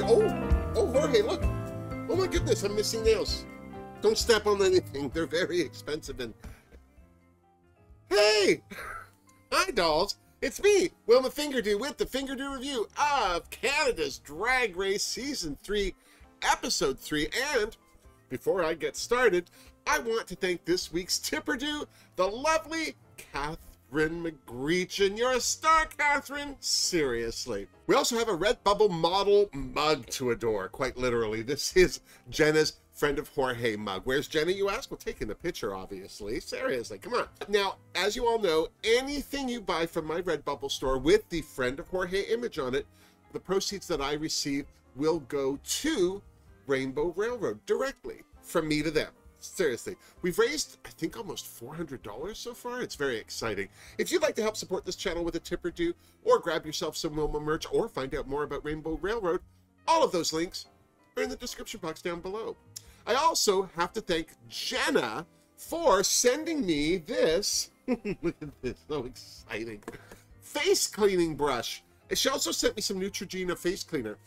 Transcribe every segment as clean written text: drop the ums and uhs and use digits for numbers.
Oh, Jorge, look. Oh my goodness, I'm missing nails. Don't step on anything. They're very expensive. And hey, hi dolls. It's me, Wilma Fingerdoo, with the Fingerdoo review of Canada's Drag Race Season 3, Episode 3. And before I get started, I want to thank this week's Tipperdoo, the lovely Catherine McGreechin. You're a star, Catherine. Seriously. We also have a Redbubble model mug to adore, quite literally. This is Jenna's Friend of Jorge mug. Where's Jenna, you ask? Well, taking the picture, obviously. Seriously, come on. Now, as you all know, anything you buy from my Redbubble store with the Friend of Jorge image on it, the proceeds that I receive will go to Rainbow Railroad directly from me to them. Seriously, we've raised, I think, almost $400 so far. It's very exciting. If you'd like to help support this channel with a tip or two, or grab yourself some Wilma merch, or find out more about Rainbow Railroad, all of those links are in the description box down below. I also have to thank Jenna for sending me this, look at this, so exciting, face cleaning brush. And she also sent me some Neutrogena face cleaner.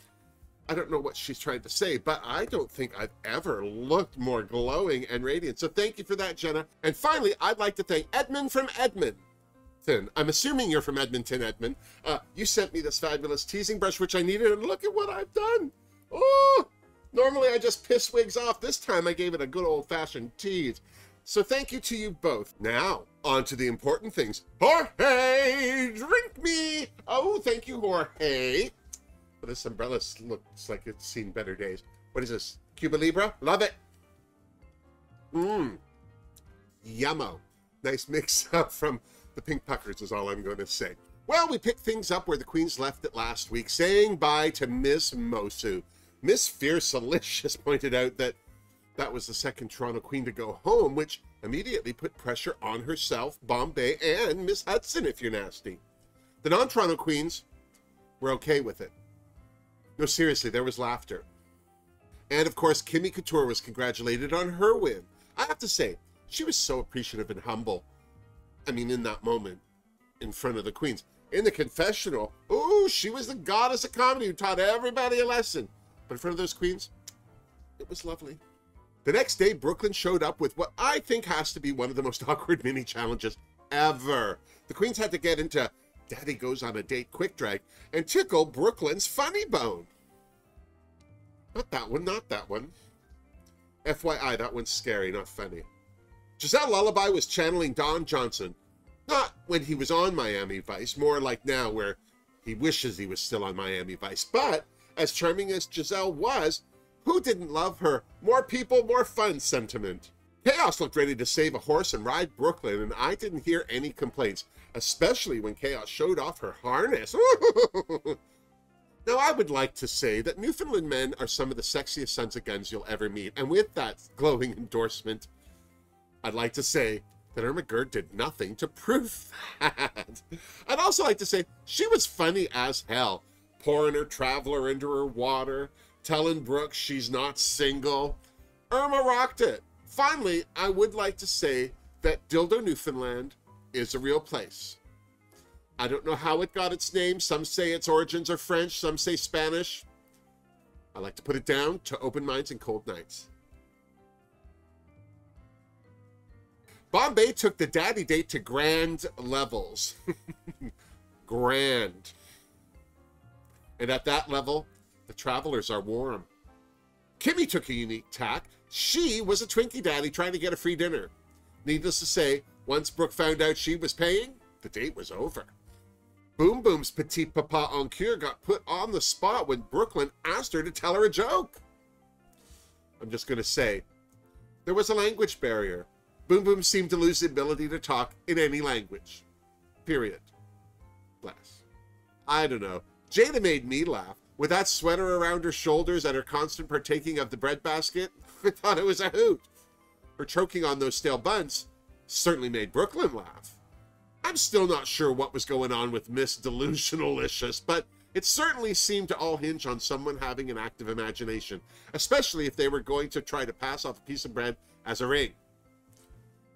I don't know what she's trying to say, but I don't think I've ever looked more glowing and radiant. So thank you for that, Jenna. And finally, I'd like to thank Edmund from Edmonton. I'm assuming you're from Edmonton, Edmund. You sent me this fabulous teasing brush, which I needed, and look at what I've done. Oh, normally I just piss wigs off. This time I gave it a good old-fashioned tease. So thank you to you both. Now, on to the important things. Jorge, drink me. Oh, thank you, Jorge. This umbrella looks like it's seen better days. What is this? Cuba Libre? Love it. Yummo. Nice mix up from the Pink Puckers is all I'm going to say. Well, we picked things up where the Queens left it last week, saying bye to Miss Mosu. Miss Fierce-alicious pointed out that that was the second Toronto Queen to go home, which immediately put pressure on herself, Bombay, and Miss Hudson, if you're nasty. The non-Toronto Queens were okay with it. No, seriously, there was laughter. And, of course, Kimmy Couture was congratulated on her win. I have to say, she was so appreciative and humble. I mean, in that moment, in front of the queens. In the confessional, ooh, she was the goddess of comedy who taught everybody a lesson. But in front of those queens, it was lovely. The next day, Brooklyn showed up with what I think has to be one of the most awkward mini challenges ever. The queens had to get into Daddy Goes on a Date quick drag and tickle Brooklyn's funny bone. Not that one, not that one. FYI, that one's scary, not funny. Giselle Lullaby was channeling Don Johnson. Not when he was on Miami Vice, more like now where he wishes he was still on Miami Vice. But as charming as Giselle was, who didn't love her more people, more fun sentiment? Chaos looked ready to save a horse and ride Brooklyn, and I didn't hear any complaints, especially when Chaos showed off her harness. Now, I would like to say that Newfoundland men are some of the sexiest sons of guns you'll ever meet, and with that glowing endorsement, I'd like to say that Irma Gerd did nothing to prove that. I'd also like to say she was funny as hell, pouring her Traveler into her water, telling Brooke she's not single. Irma rocked it. Finally, I would like to say that Dildo Newfoundland is a real place. I don't know how it got its name. Some say its origins are French, some say Spanish. I like to put it down to open minds and cold nights. Bombay took the daddy date to grand levels. Grand. And at that level, the travelers are warm. Kimmy took a unique tack. She was a Twinkie daddy trying to get a free dinner. Needless to say, once Brooke found out she was paying, the date was over. Boom Boom's petit papa en cure got put on the spot when Brooklyn asked her to tell her a joke. I'm just going to say, there was a language barrier. Boom Boom seemed to lose the ability to talk in any language. Period. Bless. I don't know. Jada made me laugh. With that sweater around her shoulders and her constant partaking of the breadbasket, I thought it was a hoot. Her choking on those stale buns certainly made Brooklyn laugh. I'm still not sure what was going on with Miss Delusionalicious, but it certainly seemed to all hinge on someone having an active imagination, especially if they were going to try to pass off a piece of bread as a ring.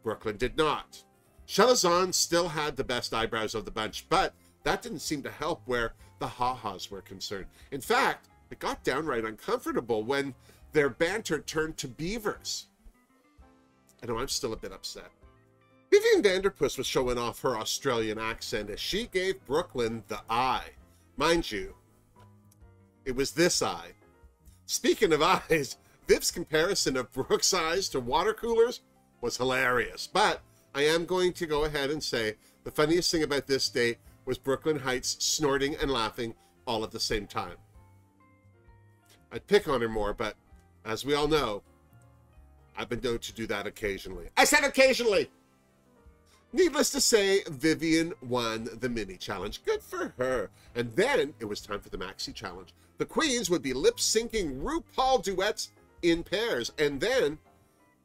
Brooklyn did not. Shelazon still had the best eyebrows of the bunch, but that didn't seem to help where the ha-has were concerned. In fact, It got downright uncomfortable when their banter turned to beavers. I know I'm still a bit upset. Vivian Vanderpuss was showing off her Australian accent as she gave Brooklyn the eye. Mind you, it was this eye. Speaking of eyes, Viv's comparison of Brooke's eyes to water coolers was hilarious. But I am going to go ahead and say the funniest thing about this day was Brooklyn Heights snorting and laughing all at the same time. I'd pick on her more, but as we all know, I've been known to do that occasionally. I said occasionally! Needless to say, Vivian won the mini challenge. Good for her. And then it was time for the maxi challenge. The queens would be lip-syncing RuPaul duets in pairs. And then,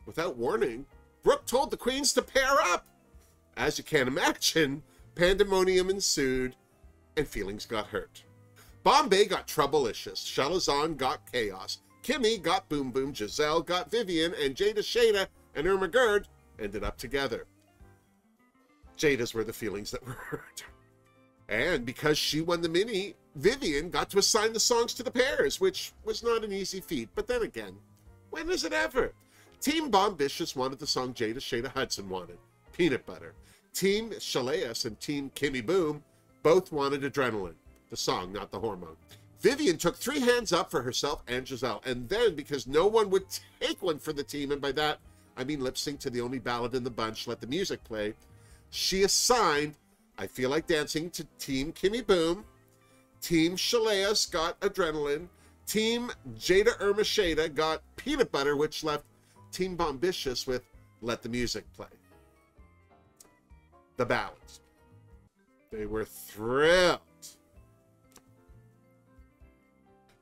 without warning, Brooke told the queens to pair up. As you can imagine, pandemonium ensued and feelings got hurt. Bombay got Troublelicious, Shalazan got Chaos, Kimmy got Boom Boom, Giselle got Vivian, and Jada Shada and Irma Gerd ended up together. Jada's were the feelings that were hurt. And because she won the mini, Vivian got to assign the songs to the pairs, which was not an easy feat. But then again, when is it ever? Team Bombitious wanted the song Jada Shada Hudson wanted, Peanut Butter. Team Shaleas and Team Kimmy Boom both wanted Adrenaline, the song, not the hormone. Vivian took 3 hands up for herself and Giselle, and then because no one would take one for the team, and by that I mean lip sync to the only ballad in the bunch, Let the Music Play, she assigned I Feel Like Dancing to Team Kimmy Boom. Team Shaleas got Adrenaline. Team Jada Irma Shada got Peanut Butter, which left Team Bombitious with Let the Music Play. The ballads. They were thrilled.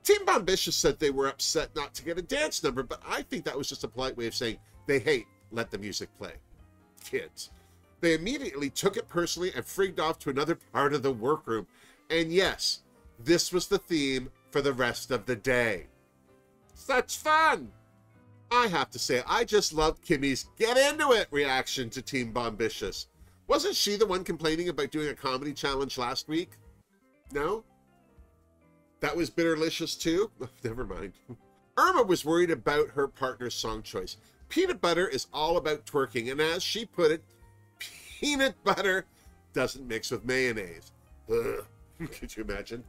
Team Bombitious said they were upset not to get a dance number, but I think that was just a polite way of saying they hate Let the Music Play. Kids. They immediately took it personally and freaked off to another part of the workroom. And yes, this was the theme for the rest of the day. Such fun! I have to say, I just loved Kimmy's "Get Into It" reaction to Team Bombitious. Wasn't she the one complaining about doing a comedy challenge last week? No? That was Bitterlicious too? Oh, never mind. Irma was worried about her partner's song choice. Peanut Butter is all about twerking, and as she put it, peanut butter doesn't mix with mayonnaise. Ugh. Could you imagine?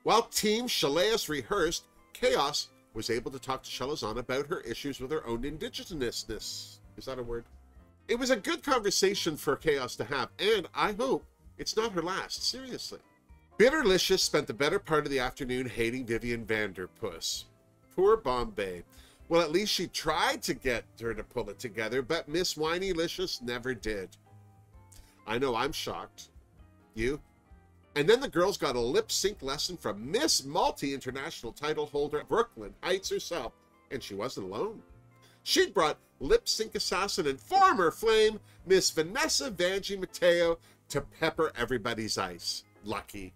While Team Shaleas rehearsed, Chaos was able to talk to Shalazan about her issues with her own indigenousness. Is that a word? It was a good conversation for Chaos to have, and I hope it's not her last, seriously. Bitterlicious spent the better part of the afternoon hating Vivian Vanderpuss. Poor Bombay. Well, at least she tried to get her to pull it together, but Miss Whiney-licious never did. I know I'm shocked. You? And then the girls got a lip-sync lesson from Miss Multi-International title holder Brooklyn Heights herself, and she wasn't alone. She'd brought lip-sync assassin and former flame Miss Vanessa Vanjie Mateo to pepper everybody's ice. Lucky.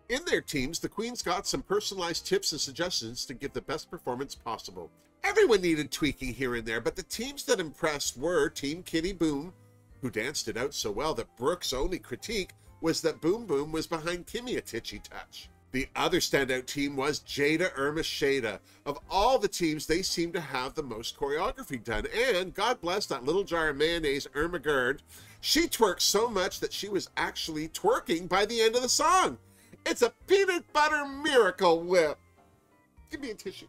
In their teams, the queens got some personalized tips and suggestions to give the best performance possible. Everyone needed tweaking here and there, but the teams that impressed were Team Kitty Boom, who danced it out so well that Brooke's only critique was that Boom Boom was behind Kimmy a titchy touch. The other standout team was Jada Irma Shada. Of all the teams, they seemed to have the most choreography done, and God bless that little jar of mayonnaise, Irma Gerd. She twerked so much that she was actually twerking by the end of the song. It's a peanut butter miracle whip. Give me a tissue.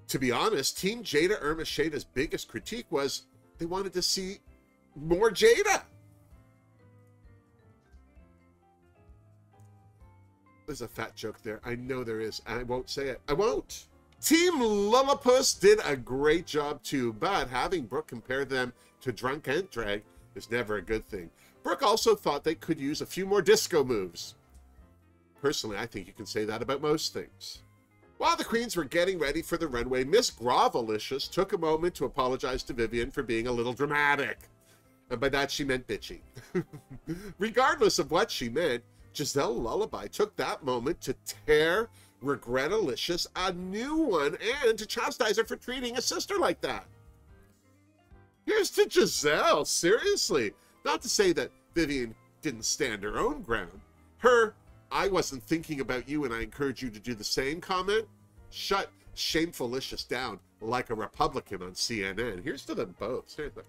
To be honest, Team Jada Irma Shada's biggest critique was they wanted to see more Jada. There's a fat joke there. I know there is. I won't say it. I won't. Team Lullapus did a great job too, but having Brooke compare them to Drunk and Drag is never a good thing. Brooke also thought they could use a few more disco moves. Personally, I think you can say that about most things. While the queens were getting ready for the runway, Miss Gravelicious took a moment to apologize to Vivian for being a little dramatic. And by that, she meant bitchy. Regardless of what she meant, Giselle Lullaby took that moment to tear Regretalicious a new one and to chastise her for treating a sister like that. Here's to Giselle, seriously. Not to say that Vivian didn't stand her own ground. Her "I wasn't thinking about you and I encourage you to do the same" comment shut Shamefulicious down like a Republican on CNN. Here's to them both. Seriously.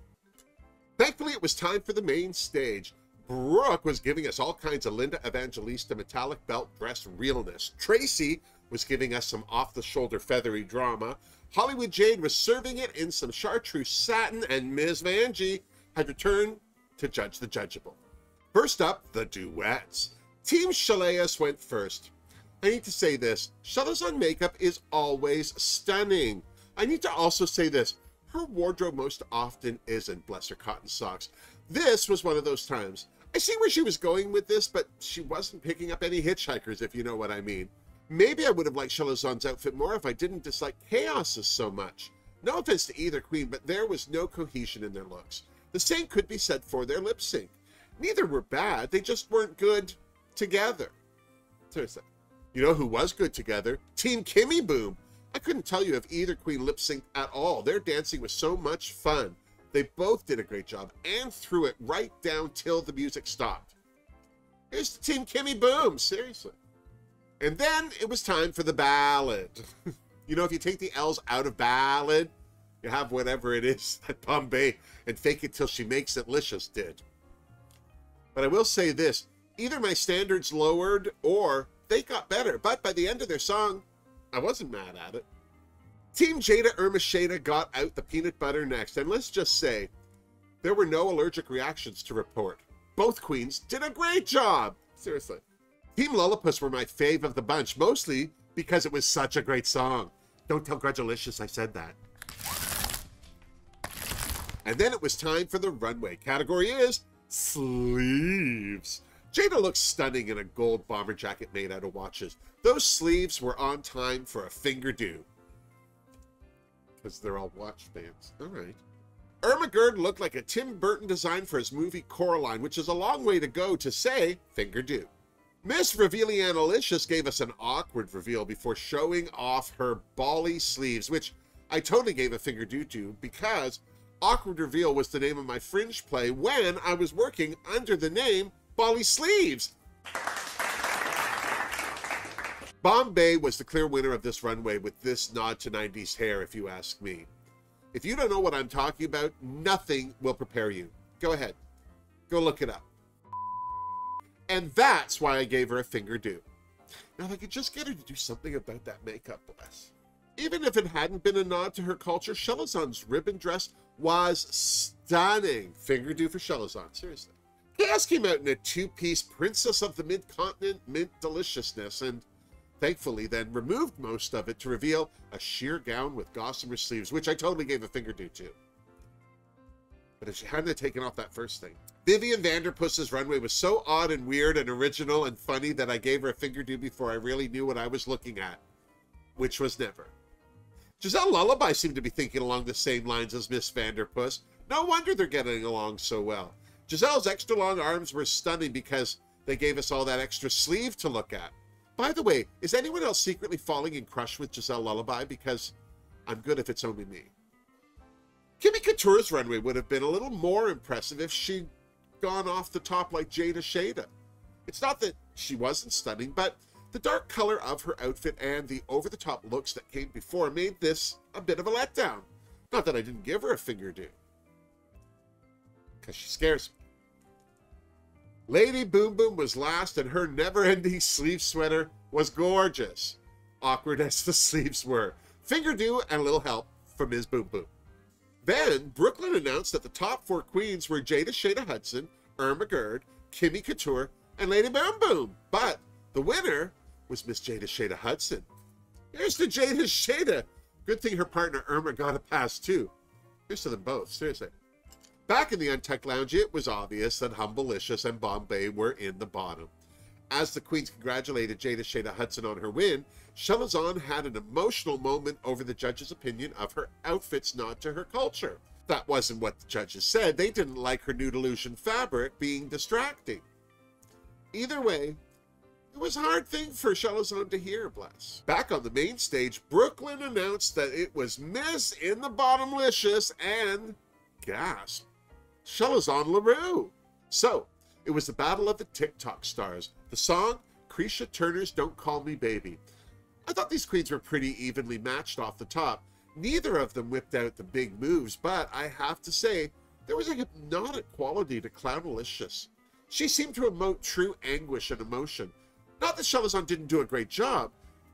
Thankfully, it was time for the main stage. Brooke was giving us all kinds of Linda Evangelista metallic belt dress realness. Tracy was giving us some off-the-shoulder feathery drama. Hollywood Jade was serving it in some chartreuse satin, and Ms. Vanjie had returned to judge the judgeable. First up, the duets. Team Shaleas went first. I need to say this, Shalazon makeup is always stunning. I need to also say this, her wardrobe most often isn't, bless her cotton socks. This was one of those times. I see where she was going with this, but she wasn't picking up any hitchhikers, if you know what I mean. Maybe I would have liked Shalazon's outfit more if I didn't dislike Chaos's so much. No offense to either queen, but there was no cohesion in their looks. The same could be said for their lip sync. Neither were bad, they just weren't good together. Seriously. You know who was good together? Team Kimmy Boom. I couldn't tell you if either queen lip synced at all. Their dancing was so much fun. They both did a great job and threw it right down till the music stopped. Here's to Team Kimmy Boom, seriously. And then it was time for the ballad. You know, if you take the L's out of ballad, you have whatever it is that Bombay and Fake It Till She Makes It Licious did. But I will say this, either my standards lowered or they got better, but by the end of their song, I wasn't mad at it. Team Jada Irma Shada got out the peanut butter next, and let's just say, there were no allergic reactions to report. Both queens did a great job, seriously. Team Lullapus were my fave of the bunch, mostly because it was such a great song. Don't tell Grudgelicious I said that. And then it was time for the runway. Category is sleeves. Jada looks stunning in a gold bomber jacket made out of watches. Those sleeves were on time for a Fingerdoo. Because they're all watch fans. All right. Ermagerd looked like a Tim Burton design for his movie Coraline, which is a long way to go to say Fingerdoo. Miss Revelianalicious gave us an awkward reveal before showing off her bally sleeves, which I totally gave a Fingerdoo to because Awkward Reveal was the name of my fringe play when I was working under the name Bally Sleeves. Bombay was the clear winner of this runway with this nod to 90s hair, if you ask me. If you don't know what I'm talking about, nothing will prepare you. Go ahead. Go look it up. And that's why I gave her a Fingerdoo. Now, if I could just get her to do something about that makeup, bless. Even if it hadn't been a nod to her culture, Shalazon's ribbon dress was stunning. Fingerdoo for Shalazon, seriously. Chaos came out in a two-piece Princess of the Mid-Continent mint deliciousness, and thankfully then removed most of it to reveal a sheer gown with gossamer sleeves, which I totally gave a Fingerdoo to. But if she hadn't taken off that first thing. Vivian Vanderpuss's runway was so odd and weird and original and funny that I gave her a Fingerdoo before I really knew what I was looking at, which was never. Giselle Lullaby seemed to be thinking along the same lines as Miss Vanderpuss. No wonder they're getting along so well. Giselle's extra long arms were stunning because they gave us all that extra sleeve to look at. By the way, is anyone else secretly falling in crush with Giselle Lullaby? Because I'm good if it's only me. Kimmy Couture's runway would have been a little more impressive if she'd gone off the top like Jada Shada. It's not that she wasn't stunning, but the dark color of her outfit and the over-the-top looks that came before made this a bit of a letdown. Not that I didn't give her a Fingerdoo, because she scares me. Lady Boom Boom was last, and her never-ending sleeve sweater was gorgeous. Awkward as the sleeves were. Fingerdoo and a little help from Ms. Boom Boom. Then, Brooklyn announced that the top 4 queens were Jada Shada Hudson, Ermagerd, Kimmy Couture, and Lady Boom Boom. But the winner was Miss Jada Shada Hudson. Here's to Jada Shada. Good thing her partner Irma got a pass too. Here's to them both, seriously. Back in the Untucked Lounge, it was obvious that Humbleicious and Bombay were in the bottom. As the queens congratulated Jada Shada Hudson on her win, Shalazon had an emotional moment over the judges' opinion of her outfit's nod to her culture. That wasn't what the judges said. They didn't like her nude illusion fabric being distracting. Either way, it was a hard thing for Shalazon to hear, bless. Back on the main stage, Brooklyn announced that it was Miss in the Bottomlicious and, gasp, Shalazon LaRue. So, it was the battle of the TikTok stars. The song, Cretia Turner's Don't Call Me Baby. I thought these queens were pretty evenly matched off the top. Neither of them whipped out the big moves, but I have to say, there was a hypnotic quality to Clownalicious. She seemed to emote true anguish and emotion. Not that Shelazon didn't do a great job.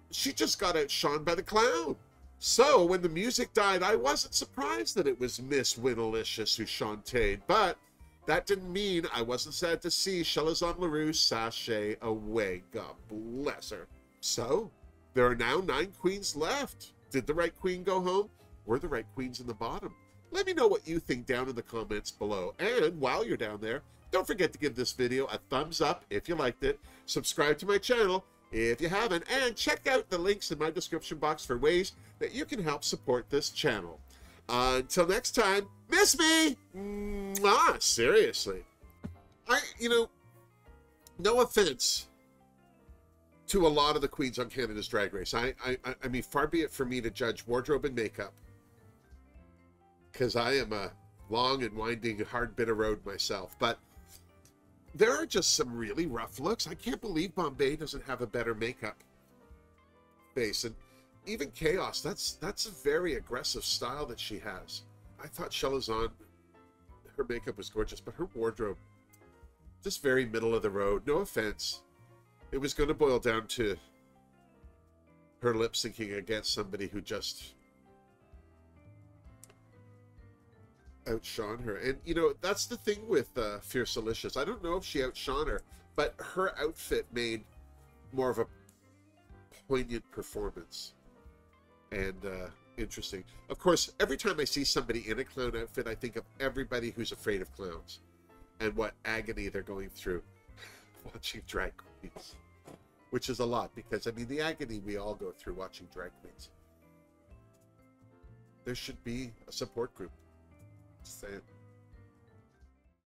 She just got outshone by the clown. So, when the music died, I wasn't surprised that it was Miss Winalicious who shantaed, but that didn't mean I wasn't sad to see Shelazon LaRue sashay away. God bless her. So, there are now 9 queens left. Did the right queen go home? Were the right queens in the bottom? Let me know what you think down in the comments below. And while you're down there, don't forget to give this video a thumbs up if you liked it. Subscribe to my channel if you haven't. And check out the links in my description box for ways that you can help support this channel. Until next time, miss me! Mwah, seriously. No offense to a lot of the queens on Canada's Drag Race. I mean, far be it for me to judge wardrobe and makeup, because I am a long and winding, hard bit of road myself. But there are just some really rough looks. I can't believe Bombay doesn't have a better makeup base. And even Chaos, that's a very aggressive style that she has. I thought Shelazon, her makeup was gorgeous, but her wardrobe, just very middle of the road. No offense. It was going to boil down to her lip syncing against somebody who just outshone her. And, that's the thing with Fierce Alicious. I don't know if she outshone her, but her outfit made more of a poignant performance. And interesting. Of course, every time I see somebody in a clown outfit, I think of everybody who's afraid of clowns and what agony they're going through watching drag queens, which is a lot, because I mean, the agony we all go through watching drag queens. There should be a support group. Just saying.